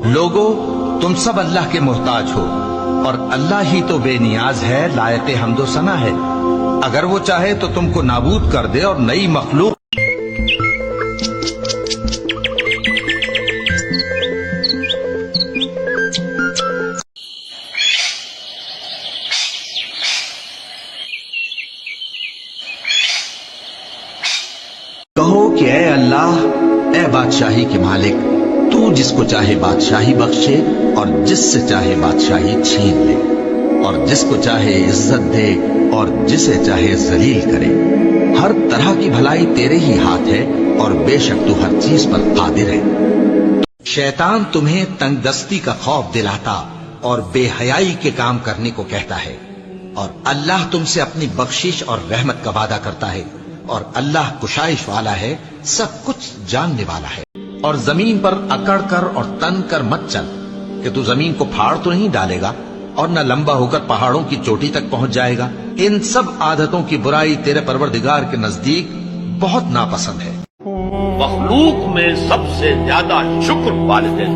लोगो, तुम सब अल्लाह के मोहताज हो और अल्लाह ही तो बेनियाज है, लायक हम्दो सना है। अगर वो चाहे तो तुमको नाबूद कर दे और नई मखलूक कहो कि ए अल्लाह, ए बादशाही के मालिक, तू जिसको चाहे बादशाही बख्शे और जिससे चाहे बादशाही छीन ले, और जिसको चाहे इज्जत दे और जिसे चाहे जलील करे। हर तरह की भलाई तेरे ही हाथ है और बेशक तू हर चीज पर कादिर है। शैतान तुम्हें तंगदस्ती का खौफ दिलाता और बेहयाई के काम करने को कहता है, और अल्लाह तुमसे अपनी बख्शिश और रहमत का वादा करता है, और अल्लाह कुशाइश वाला है, सब कुछ जानने वाला है। और जमीन पर अकड़ कर और तन कर मत चल कि तू जमीन को फाड़ तो नहीं डालेगा और न लंबा होकर पहाड़ों की चोटी तक पहुंच जाएगा। इन सब आदतों की बुराई तेरे परवरदिगार के नजदीक बहुत नापसंद है। मखलूक में सबसे ज्यादा शुक्र वालिदैन,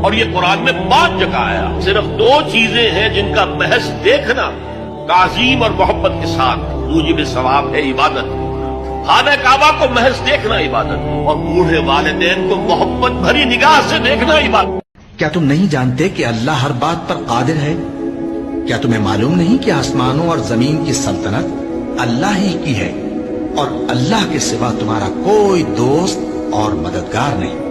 और ये कुरान में 5 जगह आया। सिर्फ 2 चीजें हैं जिनका महज देखना ताज़ीम और मोहब्बत के साथ मूजिब सवाब है इबादत। खाने काबा को महज देखना इबादत है, और बूढ़े वालिदैन को मोहब्बत भरी निगाह से देखना इबादत। क्या तुम नहीं जानते कि अल्लाह हर बात पर कादिर है? क्या तुम्हें मालूम नहीं कि आसमानों और जमीन की सल्तनत अल्लाह ही की है और अल्लाह के सिवा तुम्हारा कोई दोस्त और मददगार नहीं।